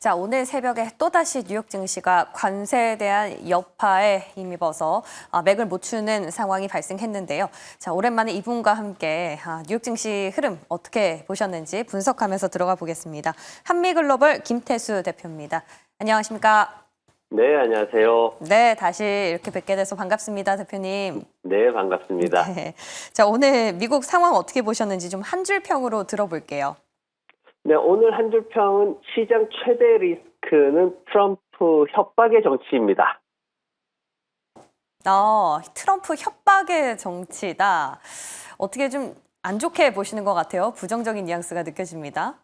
자, 오늘 새벽에 또다시 뉴욕 증시가 관세에 대한 여파에 힘입어서 맥을 못 추는 상황이 발생했는데요. 자, 오랜만에 이분과 함께 뉴욕 증시 흐름 어떻게 보셨는지 분석하면서 들어가 보겠습니다. 한미글로벌 김태수 대표입니다. 안녕하십니까? 네, 안녕하세요. 네, 다시 이렇게 뵙게 돼서 반갑습니다, 대표님. 네, 반갑습니다. 네. 자, 오늘 미국 상황 어떻게 보셨는지 좀 한 줄 평으로 들어볼게요. 네, 오늘 한 줄 평은 시장 최대 리스크는 트럼프 협박의 정치입니다. 트럼프 협박의 정치다. 어떻게 좀 안 좋게 보시는 것 같아요. 부정적인 뉘앙스가 느껴집니다.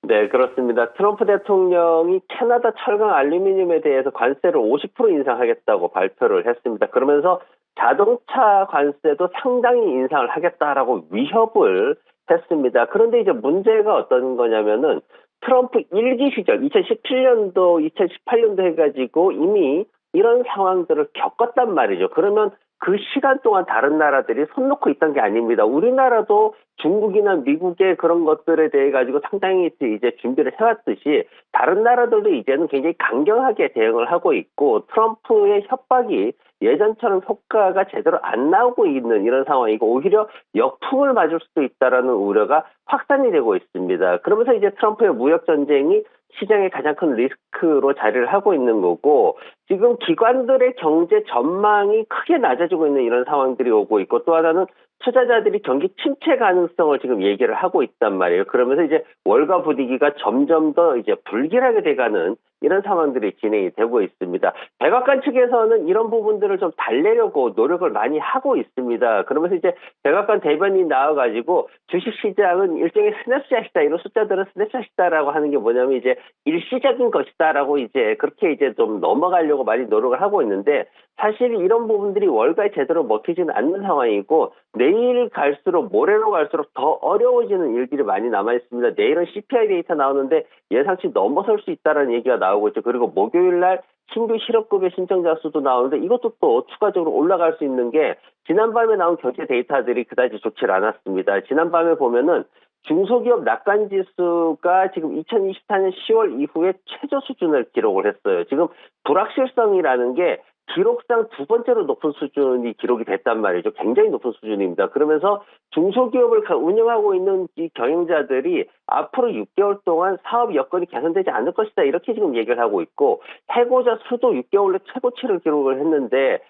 네, 그렇습니다. 트럼프 대통령이 캐나다 철강 알루미늄에 대해서 관세를 50% 인상하겠다고 발표를 했습니다. 그러면서 자동차 관세도 상당히 인상을 하겠다라고 위협을 했습니다. 그런데 이제 문제가 어떤 거냐면은 트럼프 1기 시절 2017년도, 2018년도 해가지고 이미 이런 상황들을 겪었단 말이죠. 그러면 그 시간 동안 다른 나라들이 손 놓고 있던 게 아닙니다. 우리나라도 중국이나 미국의 그런 것들에 대해 가지고 상당히 이제 준비를 해왔듯이 다른 나라들도 이제는 굉장히 강경하게 대응을 하고 있고 트럼프의 협박이 예전처럼 효과가 제대로 안 나오고 있는 이런 상황이고 오히려 역풍을 맞을 수도 있다라는 우려가 확산이 되고 있습니다. 그러면서 이제 트럼프의 무역 전쟁이 시장의 가장 큰 리스크로 자리를 하고 있는 거고 지금 기관들의 경제 전망이 크게 낮아지고 있는 이런 상황들이 오고 있고 또 하나는 투자자들이 경기 침체 가능성을 지금 얘기를 하고 있단 말이에요. 그러면서 이제 월가 분위기가 점점 더 이제 불길하게 돼가는 이런 상황들이 진행이 되고 있습니다. 백악관 측에서는 이런 부분들을 좀 달래려고 노력을 많이 하고 있습니다. 그러면서 이제 백악관 대변인이 나와가지고 주식시장은 일종의 스냅샷이다. 이런 숫자들은 스냅샷이다라고 하는 게 뭐냐면 이제 일시적인 것이다라고 이제 그렇게 이제 좀 넘어가려고 많이 노력을 하고 있는데 사실 이런 부분들이 월가에 제대로 먹히지는 않는 상황이고 내일 갈수록 모레로 갈수록 더 어려워지는 일들이 많이 남아 있습니다. 내일은 CPI 데이터 나오는데 예상치 넘어설 수 있다는 얘기가 나오고 있죠. 그리고 목요일 날 신규 실업급여 신청자 수도 나오는데 이것도 또 추가적으로 올라갈 수 있는 게 지난밤에 나온 경제 데이터들이 그다지 좋지 않았습니다. 지난밤에 보면은 중소기업 낙관지수가 지금 2024년 10월 이후에 최저 수준을 기록을 했어요. 지금 불확실성이라는 게 기록상 두 번째로 높은 수준이 기록이 됐단 말이죠. 굉장히 높은 수준입니다. 그러면서 중소기업을 운영하고 있는 이 경영자들이 앞으로 6개월 동안 사업 여건이 개선되지 않을 것이다. 이렇게 지금 얘기를 하고 있고 해고자 수도 6개월 내 최고치를 기록을 했는데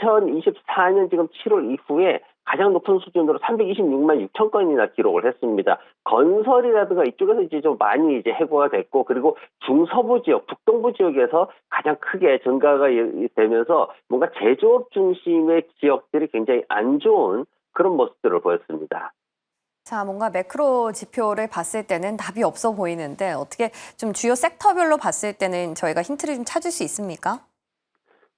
2024년 지금 7월 이후에 가장 높은 수준으로 326만 6천 건이나 기록을 했습니다. 건설이라든가 이쪽에서 이제 좀 많이 이제 해고가 됐고 그리고 중서부 지역, 북동부 지역에서 가장 크게 증가가 되면서 뭔가 제조업 중심의 지역들이 굉장히 안 좋은 그런 모습들을 보였습니다. 자, 뭔가 매크로 지표를 봤을 때는 답이 없어 보이는데 어떻게 좀 주요 섹터별로 봤을 때는 저희가 힌트를 좀 찾을 수 있습니까?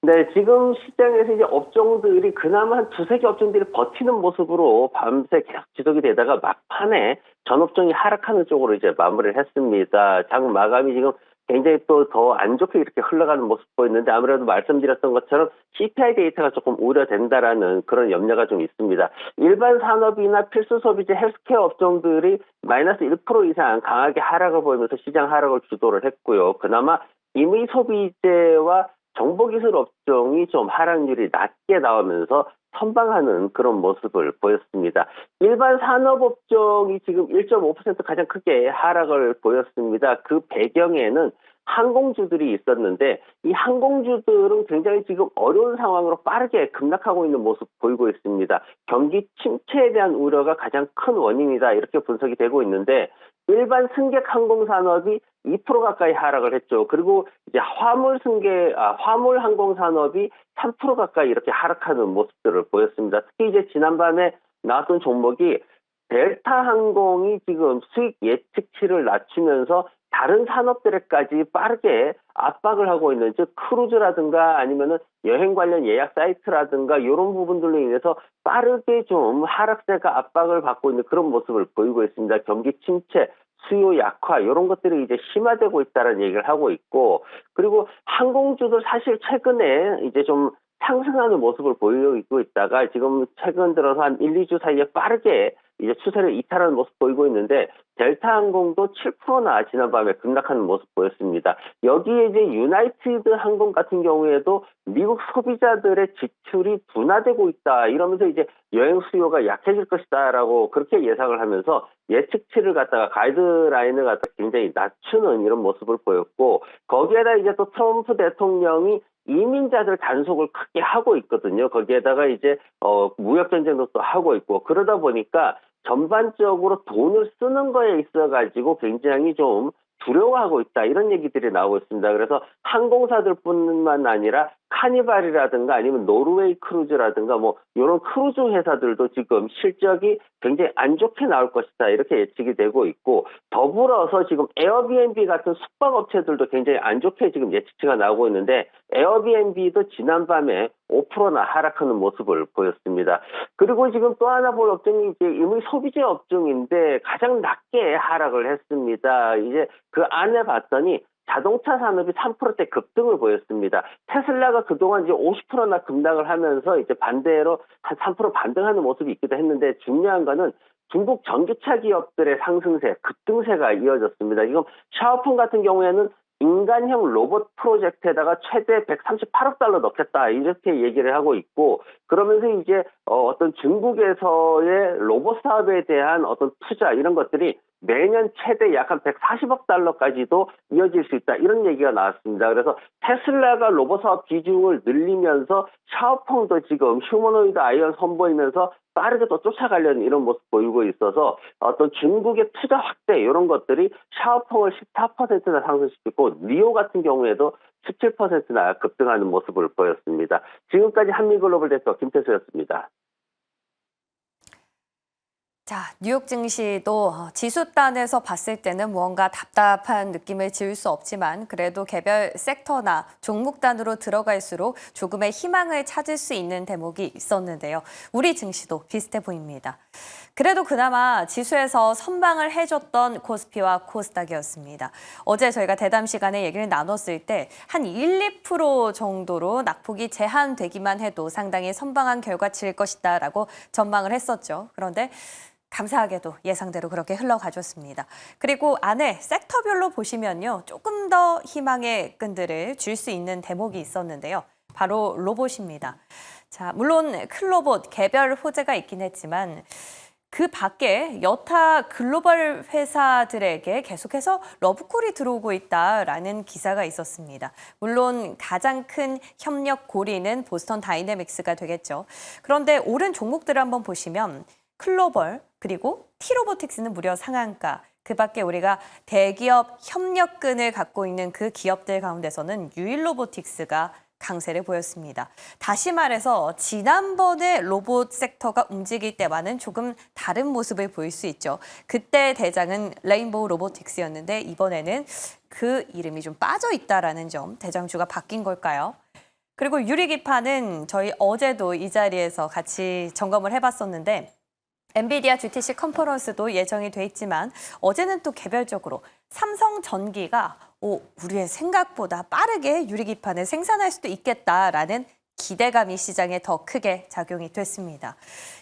네, 지금 시장에서 이제 업종들이 그나마 한 두세 개 업종들이 버티는 모습으로 밤새 계속 지속이 되다가 막판에 전 업종이 하락하는 쪽으로 이제 마무리를 했습니다. 장 마감이 지금 굉장히 또 더 안 좋게 이렇게 흘러가는 모습 보였는데 아무래도 말씀드렸던 것처럼 CPI 데이터가 조금 우려된다라는 그런 염려가 좀 있습니다. 일반 산업이나 필수 소비재 헬스케어 업종들이 마이너스 1% 이상 강하게 하락을 보이면서 시장 하락을 주도를 했고요. 그나마 임의 소비재와 정보기술 업종이 좀 하락률이 낮게 나오면서 선방하는 그런 모습을 보였습니다. 일반 산업업종이 지금 1.5% 가장 크게 하락을 보였습니다. 그 배경에는 항공주들이 있었는데 이 항공주들은 굉장히 지금 어려운 상황으로 빠르게 급락하고 있는 모습 보이고 있습니다. 경기 침체에 대한 우려가 가장 큰 원인이다 이렇게 분석이 되고 있는데 일반 승객 항공 산업이 2% 가까이 하락을 했죠. 그리고 이제 화물 항공 산업이 3% 가까이 이렇게 하락하는 모습들을 보였습니다. 특히 이제 지난밤에 나왔던 종목이 델타 항공이 지금 수익 예측치를 낮추면서 다른 산업들에까지 빠르게 압박을 하고 있는 즉 크루즈라든가 아니면은 여행 관련 예약 사이트라든가 이런 부분들로 인해서 빠르게 좀 하락세가 압박을 받고 있는 그런 모습을 보이고 있습니다. 경기 침체, 수요 약화 이런 것들이 이제 심화되고 있다는 얘기를 하고 있고 그리고 항공주도 사실 최근에 이제 좀 상승하는 모습을 보이고 있다가 지금 최근 들어서 한 1, 2주 사이에 빠르게 이제 추세를 이탈하는 모습 보이고 있는데 델타항공도 7%나 지난밤에 급락하는 모습 보였습니다. 여기에 이제 유나이티드 항공 같은 경우에도 미국 소비자들의 지출이 둔화되고 있다 이러면서 이제 여행 수요가 약해질 것이다라고 그렇게 예상을 하면서 예측치를 갖다가 가이드라인을 갖다가 굉장히 낮추는 이런 모습을 보였고 거기에다 이제 또 트럼프 대통령이 이민자들 단속을 크게 하고 있거든요. 거기에다가 이제 무역 전쟁도 또 하고 있고 그러다 보니까 전반적으로 돈을 쓰는 거에 있어 가지고 굉장히 좀 두려워하고 있다 이런 얘기들이 나오고 있습니다. 그래서 항공사들뿐만 아니라 카니발이라든가 아니면 노르웨이 크루즈라든가 뭐 이런 크루즈 회사들도 지금 실적이 굉장히 안 좋게 나올 것이다 이렇게 예측이 되고 있고 더불어서 지금 에어비앤비 같은 숙박업체들도 굉장히 안 좋게 지금 예측치가 나오고 있는데 에어비앤비도 지난밤에 5%나 하락하는 모습을 보였습니다. 그리고 지금 또 하나 볼 업종이 이제 이미 소비재 업종인데 가장 낮게 하락을 했습니다. 이제 그 안에 봤더니 자동차 산업이 3%대 급등을 보였습니다. 테슬라가 그동안 이제 50%나 급락을 하면서 이제 반대로 한 3% 반등하는 모습이 있기도 했는데 중요한 거는 중국 전기차 기업들의 상승세, 급등세가 이어졌습니다. 지금 샤오펑 같은 경우에는 인간형 로봇 프로젝트에다가 최대 138억 달러 넣겠다 이렇게 얘기를 하고 있고 그러면서 이제 어떤 중국에서의 로봇 사업에 대한 어떤 투자 이런 것들이 매년 최대 약 한 140억 달러까지도 이어질 수 있다 이런 얘기가 나왔습니다. 그래서 테슬라가 로봇 사업 비중을 늘리면서 샤오펑도 지금 휴머노이드 아이언 선보이면서 빠르게 또 쫓아가려는 이런 모습 보이고 있어서 어떤 중국의 투자 확대 이런 것들이 샤오펑을 14%나 상승시켰고 리오 같은 경우에도 17%나 급등하는 모습을 보였습니다. 지금까지 한미글로벌 대표 김태수였습니다. 자, 뉴욕 증시도 지수단에서 봤을 때는 무언가 답답한 느낌을 지울 수 없지만 그래도 개별 섹터나 종목단으로 들어갈수록 조금의 희망을 찾을 수 있는 대목이 있었는데요. 우리 증시도 비슷해 보입니다. 그래도 그나마 지수에서 선방을 해줬던 코스피와 코스닥이었습니다. 어제 저희가 대담 시간에 얘기를 나눴을 때 한 1, 2% 정도로 낙폭이 제한되기만 해도 상당히 선방한 결과치일 것이다라고 전망을 했었죠. 그런데 감사하게도 예상대로 그렇게 흘러가줬습니다. 그리고 안에 섹터별로 보시면요. 조금 더 희망의 끈들을 줄 수 있는 대목이 있었는데요. 바로 로봇입니다. 자, 물론 큰 로봇 개별 호재가 있긴 했지만 그 밖에 여타 글로벌 회사들에게 계속해서 러브콜이 들어오고 있다라는 기사가 있었습니다. 물론 가장 큰 협력 고리는 보스턴 다이내믹스가 되겠죠. 그런데 오른 종목들을 한번 보시면 클로벌 그리고 T로보틱스는 무려 상한가. 그 밖에 우리가 대기업 협력근을 갖고 있는 그 기업들 가운데서는 유일로보틱스가 강세를 보였습니다. 다시 말해서 지난번에 로봇 섹터가 움직일 때와는 조금 다른 모습을 보일 수 있죠. 그때 대장은 레인보우 로보틱스였는데 이번에는 그 이름이 좀 빠져 있다라는 점, 대장주가 바뀐 걸까요? 그리고 유리기판은 저희 어제도 이 자리에서 같이 점검을 해봤었는데 엔비디아 GTC 컨퍼런스도 예정이 돼 있지만 어제는 또 개별적으로 삼성전기가 우리의 생각보다 빠르게 유리기판을 생산할 수도 있겠다라는 기대감이 시장에 더 크게 작용이 됐습니다.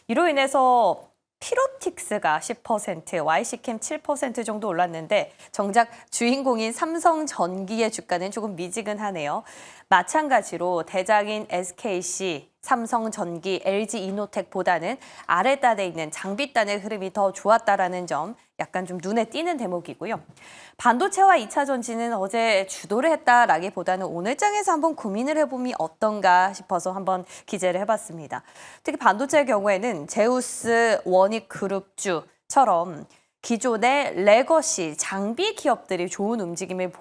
이로 인해서 피로틱스가 10%, YC캠 7% 정도 올랐는데 정작 주인공인 삼성전기의 주가는 조금 미지근하네요. 마찬가지로 대장인 SKC, 삼성전기, LG이노텍보다는 아래단에 있는 장비단의 흐름이 더 좋았다라는 점 약간 좀 눈에 띄는 대목이고요. 반도체와 2차 전지는 어제 주도를 했다라기보다는 오늘 장에서 한번 고민을 해보면 어떤가 싶어서 한번 기재를 해봤습니다. 특히 반도체의 경우에는 제우스, 원익그룹주처럼 기존의 레거시 장비 기업들이 좋은 움직임을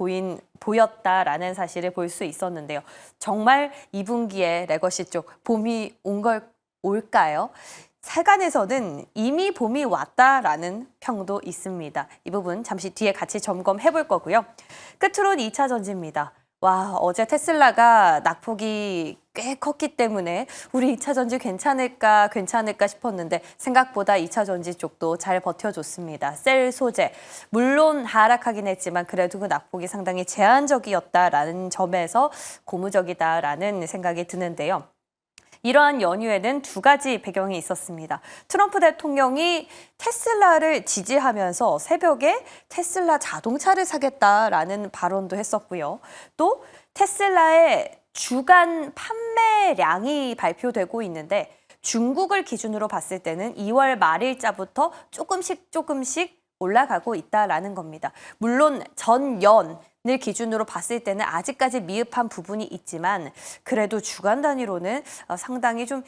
보였다라는 사실을 볼 수 있었는데요. 정말 2분기에 레거시 쪽 봄이 올까요? 세간에서는 이미 봄이 왔다라는 평도 있습니다. 이 부분 잠시 뒤에 같이 점검해 볼 거고요. 끝으로는 2차 전지입니다. 와, 어제 테슬라가 낙폭이 꽤 컸기 때문에 우리 2차 전지 괜찮을까 싶었는데 생각보다 2차 전지 쪽도 잘 버텨줬습니다. 셀 소재, 물론 하락하긴 했지만 그래도 그 낙폭이 상당히 제한적이었다라는 점에서 고무적이다라는 생각이 드는데요. 이러한 연유에는 두 가지 배경이 있었습니다. 트럼프 대통령이 테슬라를 지지하면서 새벽에 테슬라 자동차를 사겠다라는 발언도 했었고요. 또 테슬라의 주간 판매량이 발표되고 있는데 중국을 기준으로 봤을 때는 2월 말일자부터 조금씩 올라가고 있다라는 겁니다. 물론 전연을 기준으로 봤을 때는 아직까지 미흡한 부분이 있지만 그래도 주간 단위로는 상당히 좀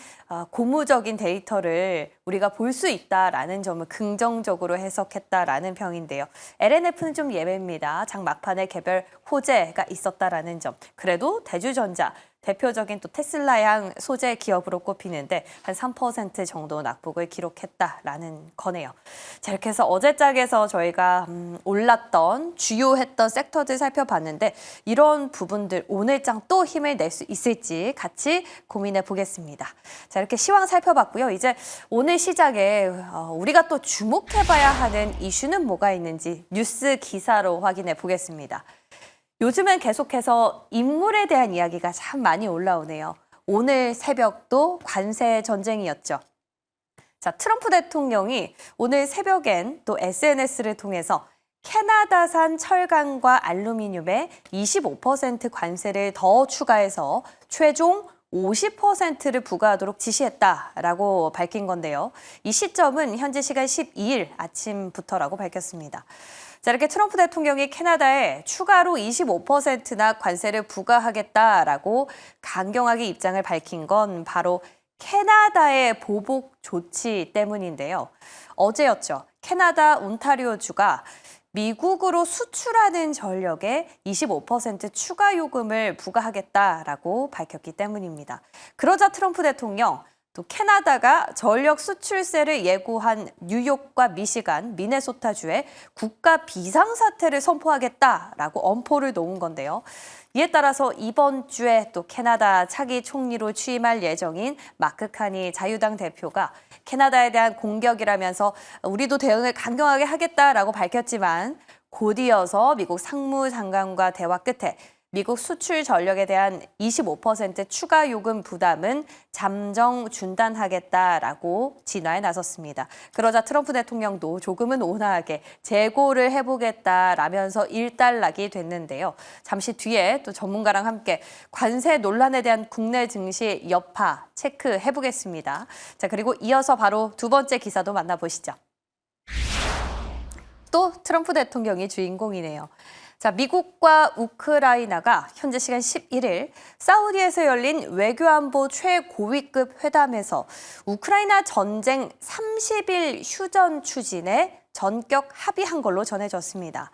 고무적인 데이터를 우리가 볼 수 있다라는 점을 긍정적으로 해석했다라는 평인데요. LNF는 좀 예외입니다. 장 막판에 개별 호재가 있었다라는 점. 그래도 대주전자 대표적인 또 테슬라양 소재 기업으로 꼽히는데 한 3% 정도 낙폭을 기록했다라는 거네요. 자, 이렇게 해서 어제 짝에서 저희가 올랐던 주요했던 섹터들 살펴봤는데 이런 부분들 오늘 장 또 힘을 낼 수 있을지 같이 고민해 보겠습니다. 자, 이렇게 시황 살펴봤고요. 이제 오늘 시작에 우리가 또 주목해봐야 하는 이슈는 뭐가 있는지 뉴스 기사로 확인해 보겠습니다. 요즘은 계속해서 인물에 대한 이야기가 참 많이 올라오네요. 오늘 새벽도 관세 전쟁이었죠. 자, 트럼프 대통령이 오늘 새벽엔 또 SNS를 통해서 캐나다산 철강과 알루미늄에 25% 관세를 더 추가해서 최종 50%를 부과하도록 지시했다라고 밝힌 건데요. 이 시점은 현지 시간 12일 아침부터라고 밝혔습니다. 자, 이렇게 트럼프 대통령이 캐나다에 추가로 25%나 관세를 부과하겠다라고 강경하게 입장을 밝힌 건 바로 캐나다의 보복 조치 때문인데요. 어제였죠. 캐나다 온타리오주가 미국으로 수출하는 전력에 25% 추가 요금을 부과하겠다라고 밝혔기 때문입니다. 그러자 트럼프 대통령 또 캐나다가 전력 수출세를 예고한 뉴욕과 미시간, 미네소타주에 국가 비상사태를 선포하겠다라고 엄포를 놓은 건데요. 이에 따라서 이번 주에 또 캐나다 차기 총리로 취임할 예정인 마크 카니 자유당 대표가 캐나다에 대한 공격이라면서 우리도 대응을 강경하게 하겠다라고 밝혔지만 곧 이어서 미국 상무장관과 대화 끝에 미국 수출 전력에 대한 25% 추가 요금 부담은 잠정 중단하겠다라고 진화에 나섰습니다. 그러자 트럼프 대통령도 조금은 온화하게 재고를 해보겠다라면서 일단락이 됐는데요. 잠시 뒤에 또 전문가랑 함께 관세 논란에 대한 국내 증시 여파 체크해보겠습니다. 자, 그리고 이어서 바로 두 번째 기사도 만나보시죠. 또 트럼프 대통령이 주인공이네요. 자, 미국과 우크라이나가 현재 시간 11일 사우디에서 열린 외교안보 최고위급 회담에서 우크라이나 전쟁 30일 휴전 추진에 전격 합의한 걸로 전해졌습니다.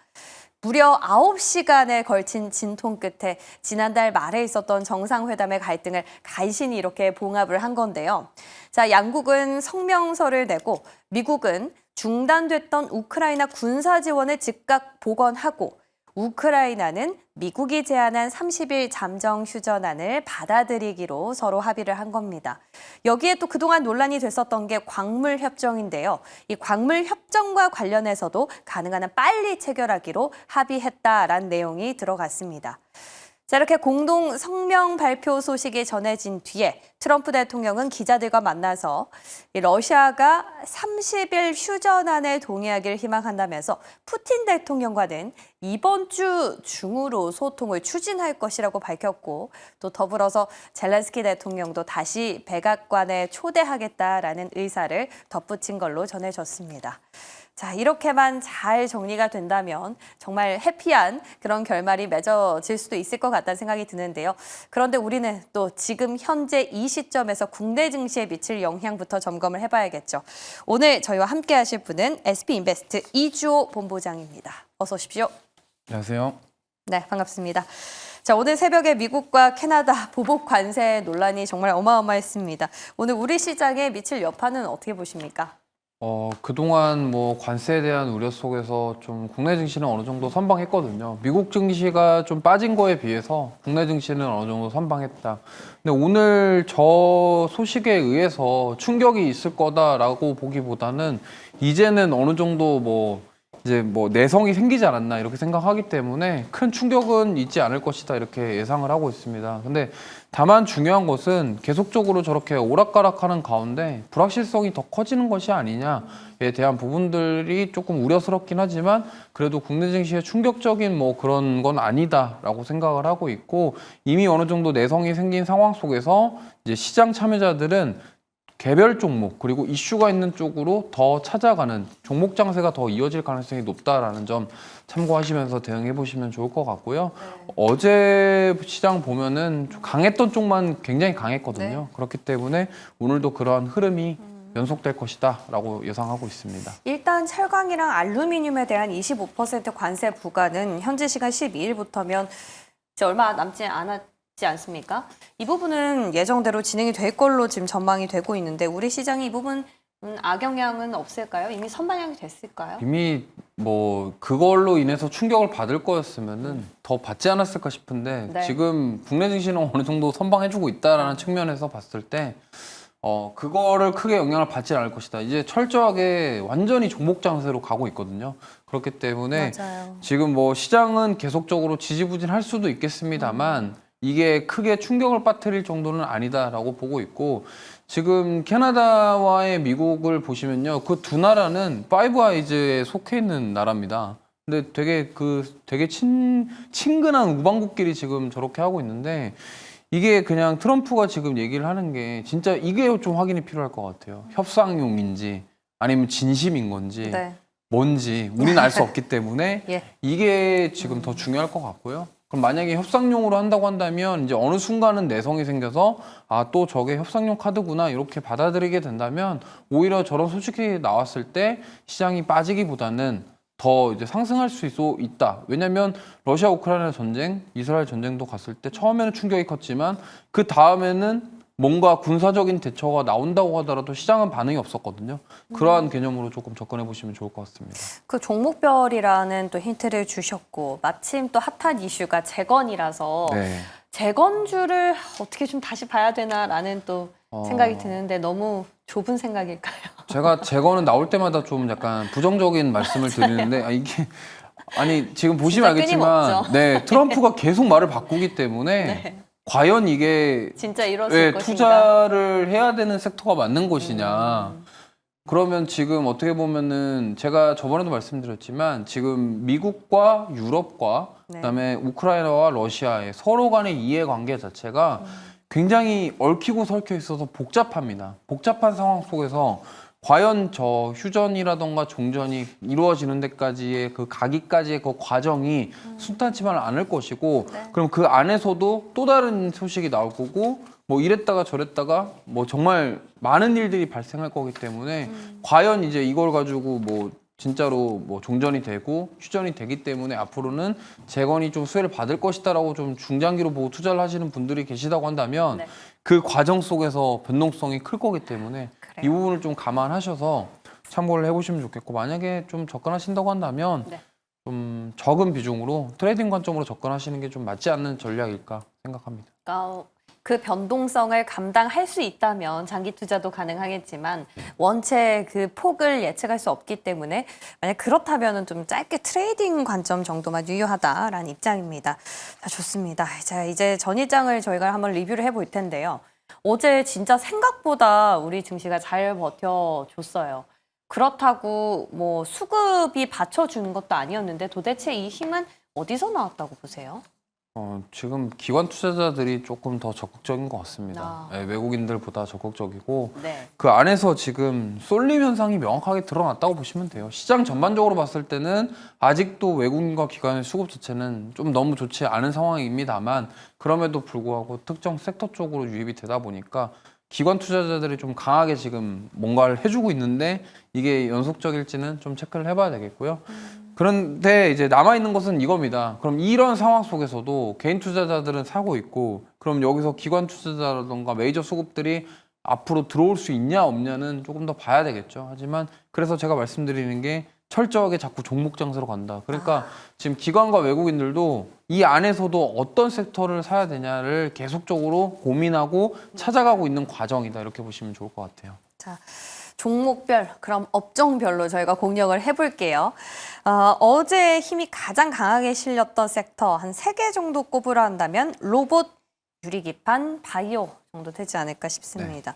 무려 9시간에 걸친 진통 끝에 지난달 말에 있었던 정상회담의 갈등을 간신히 이렇게 봉합을 한 건데요. 자, 양국은 성명서를 내고 미국은 중단됐던 우크라이나 군사 지원을 즉각 복원하고 우크라이나는 미국이 제안한 30일 잠정 휴전안을 받아들이기로 서로 합의를 한 겁니다. 여기에 또 그동안 논란이 됐었던 게 광물 협정인데요. 이 광물 협정과 관련해서도 가능한 한 빨리 체결하기로 합의했다라는 내용이 들어갔습니다. 자, 이렇게 공동 성명 발표 소식이 전해진 뒤에 트럼프 대통령은 기자들과 만나서 러시아가 30일 휴전안에 동의하기를 희망한다면서 푸틴 대통령과는 이번 주 중으로 소통을 추진할 것이라고 밝혔고 또 더불어서 젤렌스키 대통령도 다시 백악관에 초대하겠다라는 의사를 덧붙인 걸로 전해졌습니다. 자, 이렇게만 잘 정리가 된다면 정말 해피한 그런 결말이 맺어질 수도 있을 것 같다는 생각이 드는데요. 그런데 우리는 또 지금 현재 이 시점에서 국내 증시에 미칠 영향부터 점검을 해봐야겠죠. 오늘 저희와 함께 하실 분은 SB인베스트 이주호 본부장입니다. 어서 오십시오. 안녕하세요. 네, 반갑습니다. 자, 오늘 새벽에 미국과 캐나다 보복 관세 논란이 정말 어마어마했습니다. 오늘 우리 시장에 미칠 여파는 어떻게 보십니까? 그동안 뭐 관세에 대한 우려 속에서 좀 국내 증시는 어느 정도 선방했거든요. 미국 증시가 좀 빠진 거에 비해서 국내 증시는 어느 정도 선방했다. 근데 오늘 저 소식에 의해서 충격이 있을 거다라고 보기보다는 이제는 어느 정도 뭐 이제 뭐 내성이 생기지 않았나 이렇게 생각하기 때문에 큰 충격은 있지 않을 것이다 이렇게 예상을 하고 있습니다. 근데 다만 중요한 것은 계속적으로 저렇게 오락가락하는 가운데 불확실성이 더 커지는 것이 아니냐에 대한 부분들이 조금 우려스럽긴 하지만 그래도 국내 증시에 충격적인 뭐 그런 건 아니다라고 생각을 하고 있고 이미 어느 정도 내성이 생긴 상황 속에서 이제 시장 참여자들은 개별 종목 그리고 이슈가 있는 쪽으로 더 찾아가는 종목 장세가 더 이어질 가능성이 높다라는 점 참고하시면서 대응해 보시면 좋을 것 같고요. 어제 시장 보면은 강했던 쪽만 굉장히 강했거든요. 그렇기 때문에 오늘도 그러한 흐름이 연속될 것이다라고 예상하고 있습니다. 일단 철강이랑 알루미늄에 대한 25% 관세 부과는 현지 시간 12일부터면 이제 얼마 남지 않았지 않습니까? 이 부분은 예정대로 진행이 될 걸로 지금 전망이 되고 있는데 우리 시장이 이 부분 악영향은 없을까요? 이미 선반영이 됐을까요? 이미 뭐 그걸로 인해서 충격을 받을 거였으면은 더 받지 않았을까 싶은데 네. 지금 국내 증시는 어느 정도 선방해주고 있다라는 측면에서 봤을 때 그거를 크게 영향을 받지 않을 것이다. 이제 철저하게 완전히 종목 장세로 가고 있거든요. 그렇기 때문에 맞아요. 지금 뭐 시장은 계속적으로 지지부진할 수도 있겠습니다만 이게 크게 충격을 빠뜨릴 정도는 아니다라고 보고 있고 지금 캐나다와의 미국을 보시면요. 그 두 나라는 파이브 아이즈에 속해 있는 나라입니다. 근데 되게 친근한 우방국끼리 지금 저렇게 하고 있는데 이게 그냥 트럼프가 지금 얘기를 하는 게 진짜 이게 좀 확인이 필요할 것 같아요. 협상용인지 아니면 진심인 건지 네. 뭔지 우리는 알 수 없기 때문에 예. 이게 지금 더 중요할 것 같고요. 그럼 만약에 협상용으로 한다고 한다면 이제 어느 순간은 내성이 생겨서 또 저게 협상용 카드구나 이렇게 받아들이게 된다면 오히려 저런 소식이 나왔을 때 시장이 빠지기보다는 더 이제 상승할 수 있다. 왜냐하면 러시아 우크라이나 전쟁, 이스라엘 전쟁도 갔을 때 처음에는 충격이 컸지만 그 다음에는 뭔가 군사적인 대처가 나온다고 하더라도 시장은 반응이 없었거든요. 그러한 개념으로 조금 접근해 보시면 좋을 것 같습니다. 그 종목별이라는 또 힌트를 주셨고 마침 또 핫한 이슈가 재건이라서 네. 재건주를 어떻게 좀 다시 봐야 되나라는 또 생각이 드는데 너무 좁은 생각일까요? 제가 재건은 나올 때마다 좀 약간 부정적인 말씀을 드리는데 이게 아니 지금 보시면 진짜 알겠지만 끊임없죠. 네 트럼프가 계속 말을 바꾸기 때문에 네. 과연 이게 진짜 이루어질 것인가? 투자를 해야 되는 섹터가 맞는 것이냐. 그러면 지금 어떻게 보면은 제가 저번에도 말씀드렸지만 지금 미국과 유럽과 네. 그다음에 우크라이나와 러시아의 서로 간의 이해관계 자체가 굉장히 얽히고 설켜 있어서 복잡합니다. 복잡한 상황 속에서 과연 저 휴전이라던가 종전이 이루어지는 데까지의 그 가기까지의 그 과정이 순탄치만 않을 것이고 네. 그럼 그 안에서도 또 다른 소식이 나올 거고 뭐 이랬다가 저랬다가 뭐 정말 많은 일들이 발생할 거기 때문에 과연 이제 이걸 가지고 뭐 진짜로 뭐 종전이 되고 휴전이 되기 때문에 앞으로는 재건이 좀 수혜를 받을 것이다라고 좀 중장기로 보고 투자를 하시는 분들이 계시다고 한다면 네. 그 과정 속에서 변동성이 클 거기 때문에 그래요. 이 부분을 좀 감안하셔서 참고를 해보시면 좋겠고 만약에 좀 접근하신다고 한다면 네. 좀 적은 비중으로 트레이딩 관점으로 접근하시는 게 좀 맞지 않는 전략일까 생각합니다. 그 변동성을 감당할 수 있다면 장기 투자도 가능하겠지만 원체 그 폭을 예측할 수 없기 때문에 만약 그렇다면 좀 짧게 트레이딩 관점 정도만 유효하다라는 입장입니다. 자, 좋습니다. 자, 이제 전일장을 저희가 한번 리뷰를 해볼 텐데요. 어제 진짜 생각보다 우리 증시가 잘 버텨줬어요. 그렇다고 뭐 수급이 받쳐주는 것도 아니었는데 도대체 이 힘은 어디서 나왔다고 보세요? 지금 기관 투자자들이 조금 더 적극적인 것 같습니다. 네, 외국인들보다 적극적이고 네. 그 안에서 지금 쏠림 현상이 명확하게 드러났다고 보시면 돼요. 시장 전반적으로 봤을 때는 아직도 외국인과 기관의 수급 자체는 좀 너무 좋지 않은 상황입니다만 그럼에도 불구하고 특정 섹터 쪽으로 유입이 되다 보니까 기관 투자자들이 좀 강하게 지금 뭔가를 해주고 있는데 이게 연속적일지는 좀 체크를 해봐야 되겠고요. 그런데 이제 남아있는 것은 이겁니다. 그럼 이런 상황 속에서도 개인 투자자들은 사고 있고 그럼 여기서 기관 투자자라던가 메이저 수급들이 앞으로 들어올 수 있냐 없냐는 조금 더 봐야 되겠죠. 하지만 그래서 제가 말씀드리는 게 철저하게 자꾸 종목 장세로 간다. 그러니까 지금 기관과 외국인들도 이 안에서도 어떤 섹터를 사야 되냐를 계속적으로 고민하고 찾아가고 있는 과정이다. 이렇게 보시면 좋을 것 같아요. 자, 종목별, 그럼 업종별로 저희가 공략을 해볼게요. 어제 힘이 가장 강하게 실렸던 섹터 한 3개 정도 꼽으라 한다면 로봇, 유리기판, 바이오 정도 되지 않을까 싶습니다.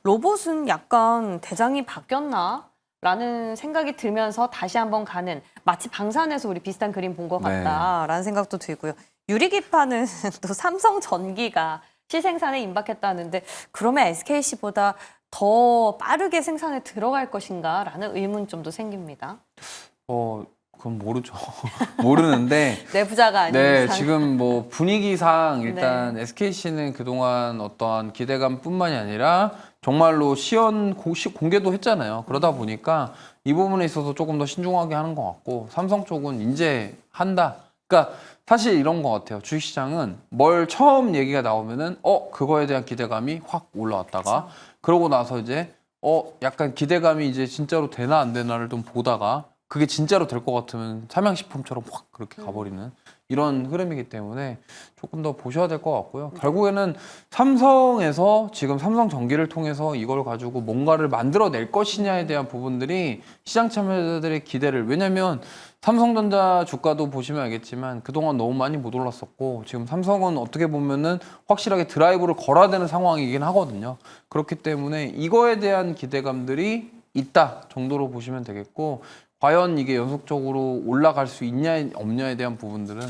로봇은 약간 대장이 바뀌었나? 라는 생각이 들면서 다시 한번 가는, 마치 방산에서 우리 비슷한 그림 본 것 같다라는 생각도 들고요. 유리기판은 또 삼성전기가 시생산에 임박했다는데 그러면 SKC보다 더 빠르게 생산에 들어갈 것인가라는 의문점도 생깁니다. 그건 모르죠. 모르는데. 내부자가 아닌 네, 이상. 지금 뭐 분위기상 일단 SKC는 그동안 어떠한 기대감뿐만이 아니라 정말로 공개도 했잖아요. 그러다 보니까 이 부분에 있어서 조금 더 신중하게 하는 것 같고, 삼성 쪽은 이제 한다. 그러니까 사실 이런 것 같아요. 주식시장은 뭘 처음 얘기가 나오면은 그거에 대한 기대감이 확 올라왔다가, 그러고 나서 이제 약간 기대감이 이제 진짜로 되나 안 되나를 좀 보다가 그게 진짜로 될 것 같으면 삼양식품처럼 확 그렇게 가버리는 이런 흐름이기 때문에 조금 더 보셔야 될 것 같고요. 결국에는 삼성에서 지금 삼성전기를 통해서 이걸 가지고 뭔가를 만들어낼 것이냐에 대한 부분들이 시장 참여자들의 기대를, 왜냐면 삼성전자 주가도 보시면 알겠지만 그동안 너무 많이 못 올랐었고, 지금 삼성은 어떻게 보면은 확실하게 드라이브를 걸어야 되는 상황이긴 하거든요. 그렇기 때문에 이거에 대한 기대감들이 있다 정도로 보시면 되겠고, 과연 이게 연속적으로 올라갈 수 있냐 없냐에 대한 부분들은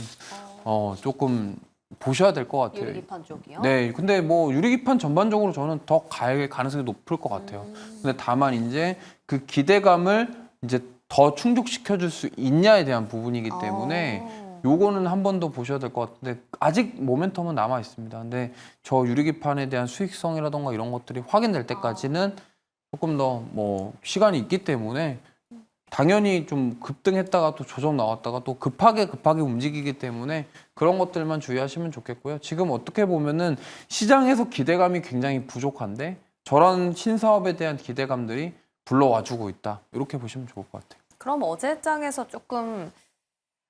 조금 보셔야 될 것 같아요. 유리기판 쪽이요? 네, 근데 뭐 유리기판 전반적으로 저는 더 갈 가능성이 높을 것 같아요. 근데 다만 이제 그 기대감을 이제 더 충족시켜 줄 수 있냐에 대한 부분이기 때문에 요거는 한 번 더 보셔야 될 것 같은데, 아직 모멘텀은 남아 있습니다. 근데 저 유리기판에 대한 수익성이라던가 이런 것들이 확인될 때까지는 조금 더 뭐 시간이 있기 때문에, 당연히 좀 급등했다가 또 조정 나왔다가 또 급하게 움직이기 때문에 그런 것들만 주의하시면 좋겠고요. 지금 어떻게 보면은 시장에서 기대감이 굉장히 부족한데 저런 신사업에 대한 기대감들이 불러와주고 있다. 이렇게 보시면 좋을 것 같아요. 그럼 어제장에서 조금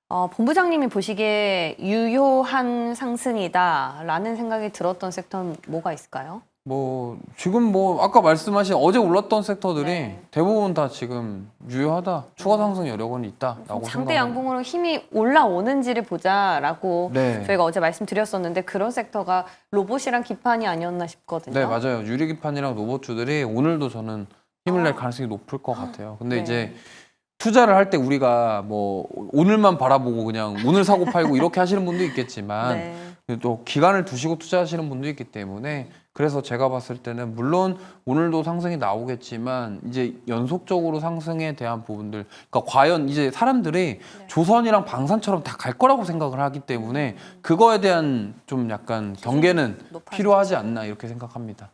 본부장님이 보시기에 유효한 상승이다라는 생각이 들었던 섹터는 뭐가 있을까요? 뭐 지금 뭐 아까 말씀하신 어제 올랐던 섹터들이 네. 대부분 다 지금 유효하다, 추가 상승 여력은 있다라고 장대 생각합니다. 양봉으로 힘이 올라오는지를 보자라고 네. 저희가 어제 말씀드렸었는데 그런 섹터가 로봇이랑 기판이 아니었나 싶거든요. 네, 맞아요. 유리기판이랑 로봇주들이 오늘도 저는 힘을 낼 가능성이 높을 것 같아요. 근데 네. 이제 투자를 할 때 우리가 뭐 오늘만 바라보고 그냥 오늘 사고 팔고 이렇게 하시는 분도 있겠지만 네. 또 기간을 두시고 투자하시는 분도 있기 때문에, 그래서 제가 봤을 때는 물론 오늘도 상승이 나오겠지만 이제 연속적으로 상승에 대한 부분들, 그러니까 과연 이제 사람들이 조선이랑 방산처럼 다 갈 거라고 생각을 하기 때문에 그거에 대한 좀 약간 경계는 높아지죠. 필요하지 않나 이렇게 생각합니다.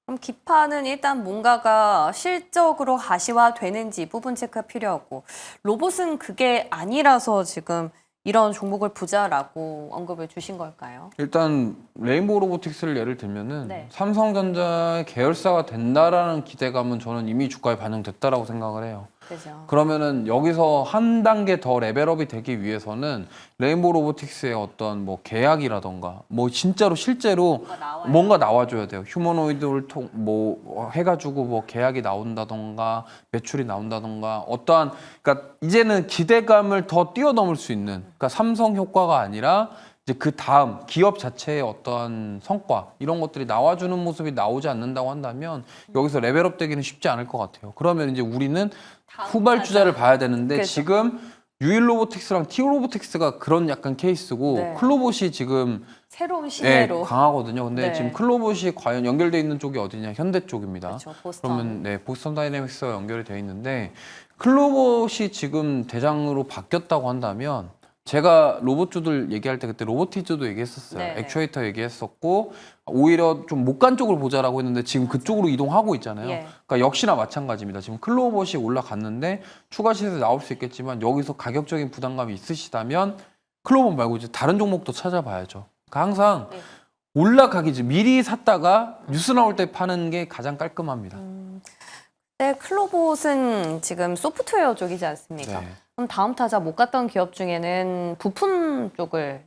그럼 기판은 일단 뭔가가 실적으로 가시화되는지 부분 체크가 필요하고, 로봇은 그게 아니라서 지금 이런 종목을 보자라고 언급을 주신 걸까요? 일단 레인보우 로보틱스를 예를 들면은 네. 삼성전자의 계열사가 된다라는 기대감은 저는 이미 주가에 반영됐다라고 생각을 해요. 그죠. 그러면은 여기서 한 단계 더 레벨업이 되기 위해서는 레인보우 로보틱스의 어떤 뭐 계약이라던가 뭐 진짜로 실제로 뭔가 나와줘야 돼요. 휴머노이드를 뭐 해가지고 뭐 계약이 나온다던가 매출이 나온다던가 어떠한, 그러니까 이제는 기대감을 더 뛰어넘을 수 있는, 그러니까 삼성 효과가 아니라 이제 그 다음 기업 자체의 어떠한 성과 이런 것들이 나와주는 모습이 나오지 않는다고 한다면 여기서 레벨업 되기는 쉽지 않을 것 같아요. 그러면 이제 우리는 후발주자를 봐야 되는데, 그렇죠. 지금 유일로보틱스랑 티오로보틱스가 그런 약간 케이스고 네. 클로봇이 지금 새로운 시대로. 강하거든요. 근데 네. 지금 클로봇이 과연 연결돼 있는 쪽이 어디냐? 현대 쪽입니다. 그렇죠. 보스턴. 그러면 네, 보스턴 다이내믹스가 연결이 돼 있는데, 클로봇이 지금 대장으로 바뀌었다고 한다면, 제가 로봇주들 얘기할 때 그때 로보티즈도 얘기했었어요. 네네. 액추에이터 얘기했었고, 오히려 좀 못 간 쪽을 보자라고 했는데 지금 그쪽으로 이동하고 있잖아요. 예. 그러니까 역시나 마찬가지입니다. 지금 클로봇이 올라갔는데 추가 시세에 나올 수 있겠지만 여기서 가격적인 부담감이 있으시다면 클로봇 말고 이제 다른 종목도 찾아봐야죠. 그러니까 항상 네. 올라가기 전 미리 샀다가 뉴스 나올 때 파는 게 가장 깔끔합니다. 네, 클로봇은 지금 소프트웨어 쪽이지 않습니까? 네. 그럼 다음 타자 못 갔던 기업 중에는 부품 쪽을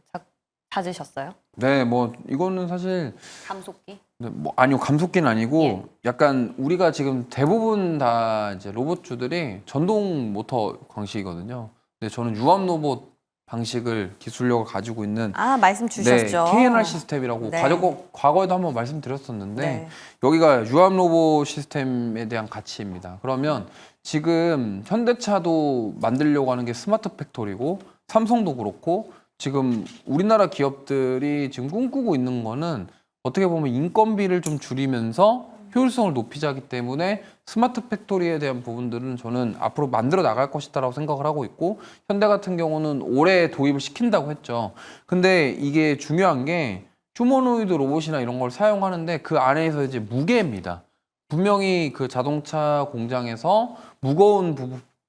찾으셨어요? 네, 뭐 이거는 사실 감속기? 네, 뭐 아니요, 감속기는 아니고 예. 약간 우리가 지금 대부분 다 이제 로봇주들이 전동 모터 방식이거든요. 근데 저는 유압 로봇 방식을 기술력을 가지고 있는 아, 말씀 주셨죠. 네, KNR 시스템이라고 네. 과거에도 한번 말씀드렸었는데 네. 여기가 유압 로봇 시스템에 대한 가치입니다. 그러면 지금 현대차도 만들려고 하는 게 스마트 팩토리고 삼성도 그렇고 지금 우리나라 기업들이 지금 꿈꾸고 있는 거는 어떻게 보면 인건비를 좀 줄이면서 효율성을 높이자기 때문에 스마트 팩토리에 대한 부분들은 저는 앞으로 만들어 나갈 것이다라고 생각을 하고 있고 현대 같은 경우는 올해 도입을 시킨다고 했죠. 근데 이게 중요한 게 휴머노이드 로봇이나 이런 걸 사용하는데 그 안에서 이제 무게입니다. 분명히 그 자동차 공장에서 무거운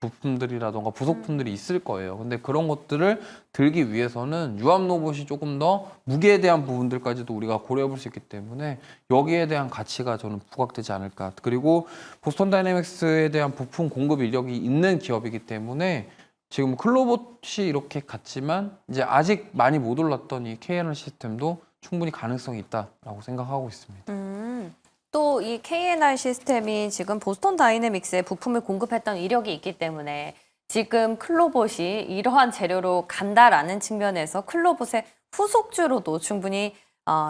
부품들이라던가 부속품들이 있을 거예요. 근데 그런 것들을 들기 위해서는 유압 로봇이 조금 더 무게에 대한 부분들까지도 우리가 고려해 볼 수 있기 때문에 여기에 대한 가치가 저는 부각되지 않을까. 그리고 보스턴 다이내믹스에 대한 부품 공급 이력이 있는 기업이기 때문에 지금 클로봇이 이렇게 갔지만 이제 아직 많이 못 올랐던 이 KNR 시스템도 충분히 가능성이 있다라고 생각하고 있습니다. 또 이 KNR 시스템이 지금 보스턴 다이내믹스에 부품을 공급했던 이력이 있기 때문에 지금 클로봇이 이러한 재료로 간다라는 측면에서 클로봇의 후속주로도 충분히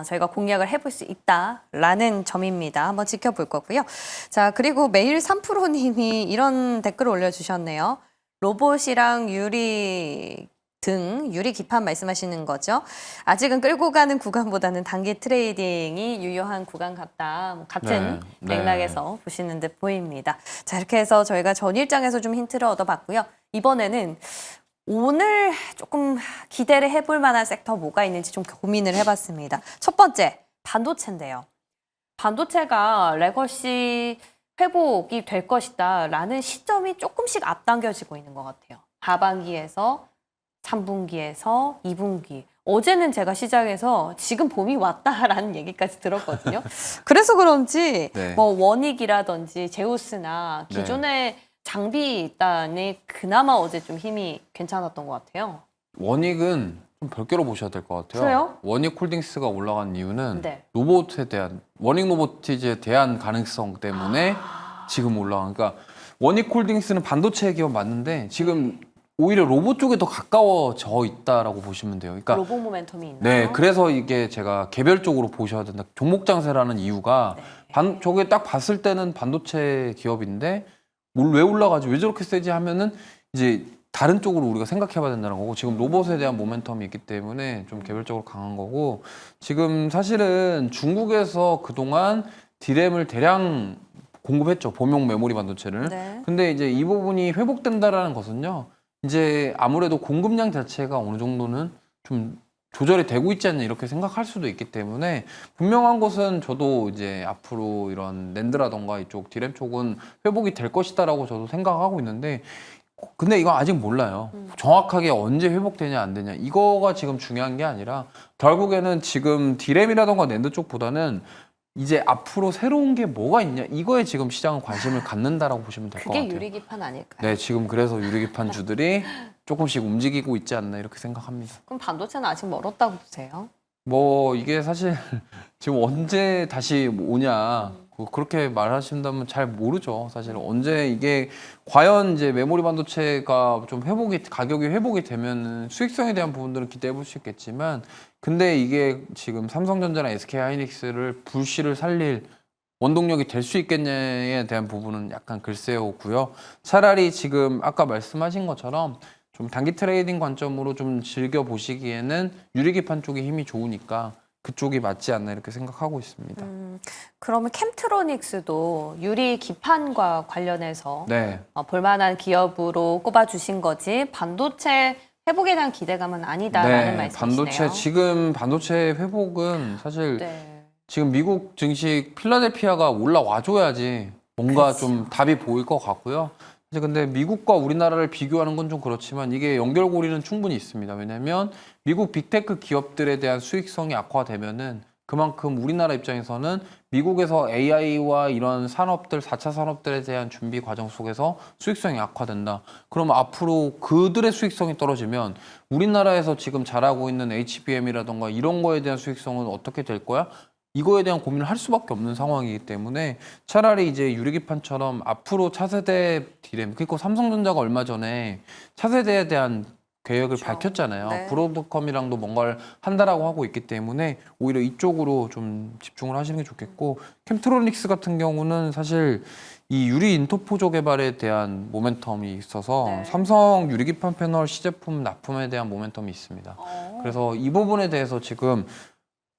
저희가 공략을 해볼 수 있다라는 점입니다. 한번 지켜볼 거고요. 자, 그리고 매일 3프로님이 이런 댓글을 올려주셨네요. 로봇이랑 유리 기판 말씀하시는 거죠. 아직은 끌고 가는 구간보다는 단기 트레이딩이 유효한 구간 같다. 뭐 같은 네. 맥락에서 보시는 듯 보입니다. 자, 이렇게 해서 저희가 전일장에서 좀 힌트를 얻어봤고요. 이번에는 오늘 조금 기대를 해볼 만한 섹터 뭐가 있는지 좀 고민을 해봤습니다. 첫 번째, 반도체인데요. 반도체가 레거시 회복이 될 것이다 라는 시점이 조금씩 앞당겨지고 있는 것 같아요. 하반기에서 3분기에서 2분기. 어제는 제가 시장에서 지금 봄이 왔다라는 얘기까지 들었거든요. 그래서 그런지 네. 뭐 원익이라든지 제우스나 기존의 장비단이 그나마 어제 좀 힘이 괜찮았던 것 같아요. 원익은 좀 별개로 보셔야 될 것 같아요. 그래요? 원익 홀딩스가 올라간 이유는 네. 로봇에 대한 원익 로보티즈에 대한 가능성 때문에 지금 올라간. 그러니까 원익 홀딩스는 반도체 기업 맞는데 지금 오히려 로봇 쪽에 더 가까워져 있다라고 보시면 돼요. 그러니까 로봇 모멘텀이 있나요? 네, 그래서 이게 제가 개별적으로 보셔야 된다. 종목 장세라는 이유가 저게 딱 봤을 때는 반도체 기업인데 왜 올라가지? 왜 저렇게 세지? 하면은 이제 다른 쪽으로 우리가 생각해봐야 된다는 거고 지금 로봇에 대한 모멘텀이 있기 때문에 좀 개별적으로 강한 거고 지금 사실은 중국에서 그동안 디램을 대량 공급했죠. 범용 메모리 반도체를. 네. 근데 이제 이 부분이 회복된다라는 것은요. 이제 아무래도 공급량 자체가 어느 정도는 좀 조절이 되고 있지 않냐 이렇게 생각할 수도 있기 때문에 분명한 것은 저도 이제 앞으로 이런 낸드라던가 이쪽 디램 쪽은 회복이 될 것이다라고 저도 생각하고 있는데 근데 이거 아직 몰라요. 정확하게 언제 회복되냐 안 되냐 이거가 지금 중요한 게 아니라 결국에는 지금 디램이라던가 낸드 쪽보다는 이제 앞으로 새로운 게 뭐가 있냐 이거에 지금 시장은 관심을 갖는다라고 보시면 될 것 그게 같아요. 유리기판 아닐까요? 네, 지금 그래서 유리기판 주들이 조금씩 움직이고 있지 않나 이렇게 생각합니다. 그럼 반도체는 아직 멀었다고 보세요? 뭐 이게 사실 지금 언제 다시 오냐 그렇게 말하신다면 잘 모르죠. 사실 언제 이게 과연 이제 메모리 반도체가 좀 가격이 회복이 되면 수익성에 대한 부분들은 기대해 볼 수 있겠지만 근데 이게 지금 삼성전자나 SK하이닉스를 불씨를 살릴 원동력이 될 수 있겠냐에 대한 부분은 약간 글쎄요고요. 차라리 지금 아까 말씀하신 것처럼 좀 단기 트레이딩 관점으로 좀 즐겨 보시기에는 유리기판 쪽이 힘이 좋으니까 그쪽이 맞지 않나 이렇게 생각하고 있습니다. 그러면 캠트로닉스도 유리 기판과 관련해서 네. 볼만한 기업으로 꼽아주신 거지 반도체 회복에 대한 기대감은 아니다라는 말씀이시네요. 지금 반도체 회복은 사실 네. 지금 미국 증시 필라델피아가 올라와줘야지 뭔가 좀 답이 보일 것 같고요. 이제 근데 미국과 우리나라를 비교하는 건 좀 그렇지만 이게 연결고리는 충분히 있습니다. 왜냐하면 미국 빅테크 기업들에 대한 수익성이 악화되면은 그만큼 우리나라 입장에서는 미국에서 AI와 이런 산업들, 4차 산업들에 대한 준비 과정 속에서 수익성이 악화된다. 그럼 앞으로 그들의 수익성이 떨어지면 우리나라에서 지금 잘하고 있는 HBM이라던가 이런 거에 대한 수익성은 어떻게 될 거야? 이거에 대한 고민을 할 수밖에 없는 상황이기 때문에 차라리 이제 유리기판처럼 앞으로 차세대 디램, 그리고 삼성전자가 얼마 전에 차세대에 대한 계획을 밝혔잖아요. 네. 브로드컴이랑도 뭔가를 한다라고 하고 있기 때문에 오히려 이쪽으로 좀 집중을 하시는 게 좋겠고, 캠트로닉스 같은 경우는 사실 이 유리 인터포저 개발에 대한 모멘텀이 있어서 네. 삼성 유리기판 패널 시제품 납품에 대한 모멘텀이 있습니다. 그래서 이 부분에 대해서 지금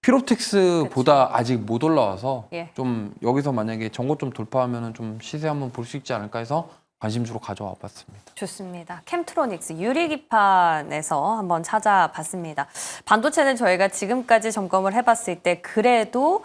피로텍스보다 아직 못 올라와서 예. 좀 여기서 만약에 전고 좀 돌파하면은 좀 시세 한번 볼 수 있지 않을까 해서 관심주로 가져와 봤습니다. 좋습니다. 캠트로닉스 유리기판에서 한번 찾아봤습니다. 반도체는 저희가 지금까지 점검을 해봤을 때 그래도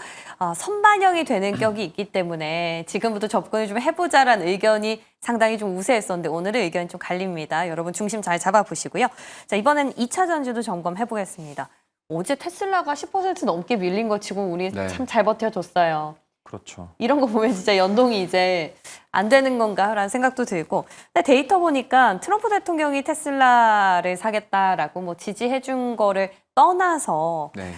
선반영이 되는 격이 있기 때문에 지금부터 접근을 좀 해보자라는 의견이 상당히 좀 우세했었는데 오늘은 의견이 좀 갈립니다. 여러분 중심 잘 잡아보시고요. 자, 이번엔 2차 전지도 점검해보겠습니다. 어제 테슬라가 10% 넘게 밀린 거 치고 우리 네. 참 잘 버텨줬어요. 그렇죠. 이런 거 보면 진짜 연동이 이제 안 되는 건가라는 생각도 들고. 근데 데이터 보니까 트럼프 대통령이 테슬라를 사겠다라고 뭐 지지해준 거를 떠나서 네.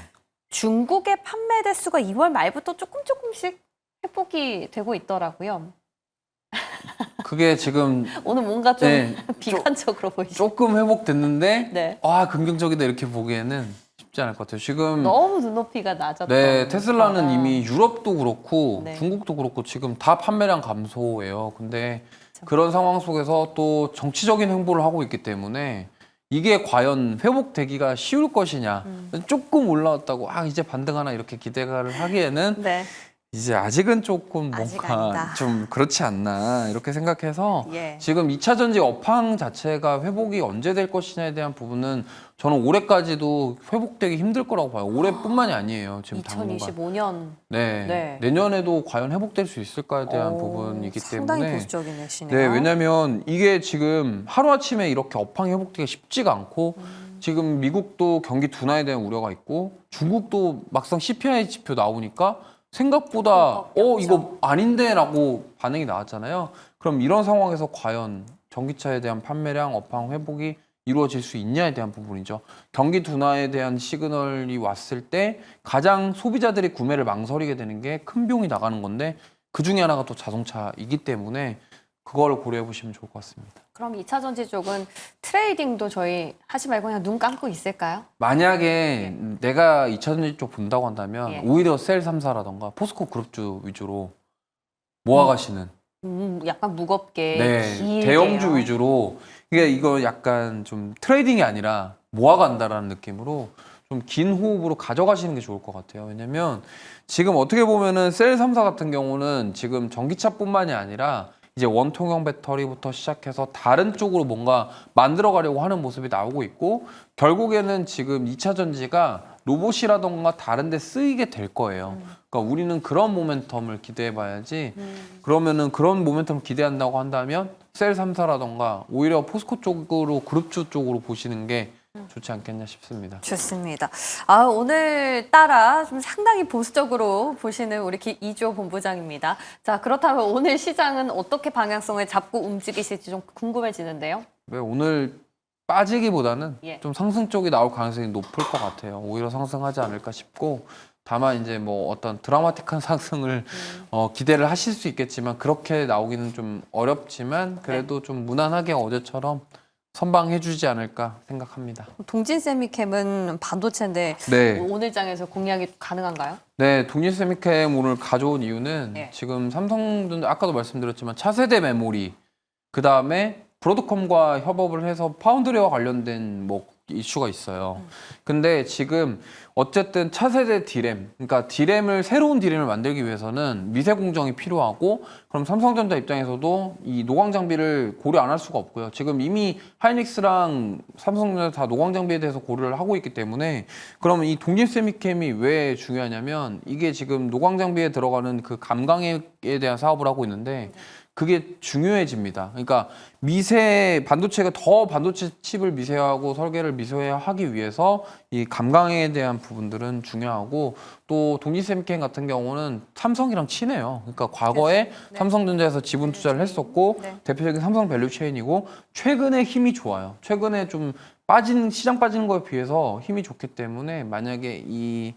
중국의 판매 대수가 2월 말부터 조금씩 회복이 되고 있더라고요. 그게 지금 오늘 뭔가 좀 네, 비관적으로 보이시죠? 조금 회복됐는데 네. 긍정적이다 이렇게 보기에는 쉽지 않을 것 같아요. 지금 너무 눈높이가 낮았던. 네, 테슬라는 거라. 이미 유럽도 그렇고 네. 중국도 그렇고 지금 다 판매량 감소예요. 근데 그렇죠. 그런 상황 속에서 또 정치적인 행보를 하고 있기 때문에 이게 과연 회복되기가 쉬울 것이냐. 조금 올라왔다고 이제 반등하나 이렇게 기대를 하기에는 네. 이제 아직은 조금 아직 뭔가 아니다. 좀 그렇지 않나 이렇게 생각해서 예. 지금 2차 전지 업황 자체가 회복이 언제 될 것이냐에 대한 부분은 저는 올해까지도 회복되기 힘들 거라고 봐요. 올해뿐만이 아니에요. 지금 당분간. 2025년. 네. 네. 내년에도 과연 회복될 수 있을까에 대한 부분이기 상당히 때문에 보수적이시네요. 네, 왜냐면 이게 지금 하루아침에 이렇게 업황이 회복되기가 쉽지가 않고 지금 미국도 경기 둔화에 대한 우려가 있고 중국도 막상 CPI 지표 나오니까 생각보다 이거 아닌데라고 반응이 나왔잖아요. 그럼 이런 상황에서 과연 전기차에 대한 판매량 업황 회복이 이루어질 수 있냐에 대한 부분이죠. 경기 둔화에 대한 시그널이 왔을 때 가장 소비자들이 구매를 망설이게 되는 게 큰 비용이 나가는 건데 그 중에 하나가 또 자동차이기 때문에 그걸 고려해 보시면 좋을 것 같습니다. 그럼 2차 전지 쪽은 트레이딩도 저희 하지 말고 그냥 눈 감고 있을까요? 만약에 내가 2차전지 쪽 본다고 한다면 예. 오히려 셀 3사라던가 포스코 그룹주 위주로 모아가시는 약간 무겁게 네, 길게요. 대형주 위주로 이거 약간 좀 트레이딩이 아니라 모아간다라는 느낌으로 좀 긴 호흡으로 가져가시는 게 좋을 것 같아요. 왜냐면 지금 어떻게 보면은 셀 3사 같은 경우는 지금 전기차뿐만이 아니라 이제 원통형 배터리부터 시작해서 다른 쪽으로 뭔가 만들어 가려고 하는 모습이 나오고 있고 결국에는 지금 2차 전지가 로봇이라던가 다른 데 쓰이게 될 거예요. 그러니까 우리는 그런 모멘텀을 기대해 봐야지 그러면은 그런 모멘텀을 기대한다고 한다면 셀 3사라던가 오히려 포스코 쪽으로 그룹주 쪽으로 보시는 게 좋지 않겠냐 싶습니다. 좋습니다. 오늘따라 좀 상당히 보수적으로 보시는 우리 이주호 본부장입니다. 자, 그렇다면 오늘 시장은 어떻게 방향성을 잡고 움직이실지 좀 궁금해지는데요. 네, 오늘 빠지기보다는 예. 좀 상승 쪽이 나올 가능성이 높을 것 같아요. 오히려 상승하지 않을까 싶고 다만 이제 뭐 어떤 드라마틱한 상승을 기대를 하실 수 있겠지만 그렇게 나오기는 좀 어렵지만 그래도 좀 무난하게 어제처럼 선방해주지 않을까 생각합니다. 동진세미캠은 반도체인데 네. 오늘 장에서 공략이 가능한가요? 네, 동일세미캠 오늘 가져온 이유는 예. 지금 삼성전자 아까도 말씀드렸지만 차세대 메모리 그 다음에 브로드컴과 협업을 해서 파운드리와 관련된 뭐 이슈가 있어요. 근데 지금 어쨌든 차세대 디램, 그러니까 디램을 새로운 디램을 만들기 위해서는 미세 공정이 필요하고 그럼 삼성전자 입장에서도 이 노광 장비를 고려 안 할 수가 없고요. 지금 이미 하이닉스랑 삼성전자 다 노광 장비에 대해서 고려를 하고 있기 때문에 그러면 이 동진세미캠이 왜 중요하냐면 이게 지금 노광 장비에 들어가는 그 감광에 대한 사업을 하고 있는데 그게 중요해집니다. 그러니까 미세 반도체가 더 반도체 칩을 미세화하고 설계를 미세화하기 위해서 이 감광에 대한 부분들은 중요하고 또 도니세미캠 같은 경우는 삼성이랑 친해요. 그러니까 과거에 그렇죠. 네. 삼성전자에서 지분 투자를 했었고 네. 대표적인 삼성 밸류체인이고 최근에 힘이 좋아요. 최근에 좀 시장 빠지는 거에 비해서 힘이 좋기 때문에 만약에 이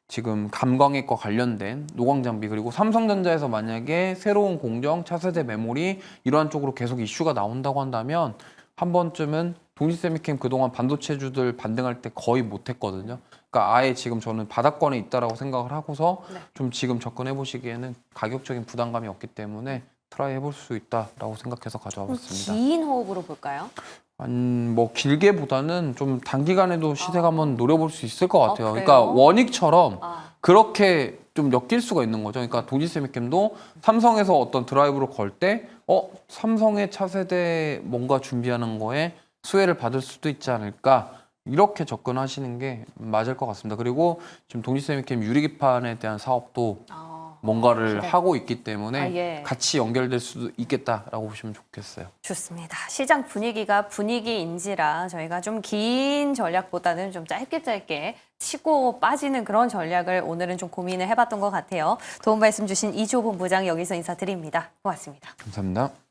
지금 감광액과 관련된 노광 장비 그리고 삼성전자에서 만약에 새로운 공정, 차세대 메모리 이러한 쪽으로 계속 이슈가 나온다고 한다면 한 번쯤은 동시세미캠 그동안 반도체주들 반등할 때 거의 못했거든요. 그러니까 아예 지금 저는 바닥권에 있다라고 생각을 하고서 네. 좀 지금 접근해 보시기에는 가격적인 부담감이 없기 때문에 트라이 해볼 수 있다라고 생각해서 가져와 봤습니다. 긴 호흡으로 볼까요? 뭐 길게보다는 좀 단기간에도 시세가 한번 노려볼 수 있을 것 같아요. 그래요? 그러니까 원익처럼 아. 그렇게 좀 엮일 수가 있는 거죠. 그러니까 도지세미캠도 삼성에서 어떤 드라이브로 걸 때, 삼성의 차세대 뭔가 준비하는 거에 수혜를 받을 수도 있지 않을까. 이렇게 접근하시는 게 맞을 것 같습니다. 그리고 지금 동지세미캠 유리기판에 대한 사업도 뭔가를 네. 하고 있기 때문에 아, 예. 같이 연결될 수도 있겠다라고 보시면 좋겠어요. 좋습니다. 시장 분위기가 분위기인지라 저희가 좀 긴 전략보다는 좀 짧게 치고 빠지는 그런 전략을 오늘은 좀 고민을 해봤던 것 같아요. 도움 말씀 주신 이조 본부장 여기서 인사드립니다. 고맙습니다. 감사합니다.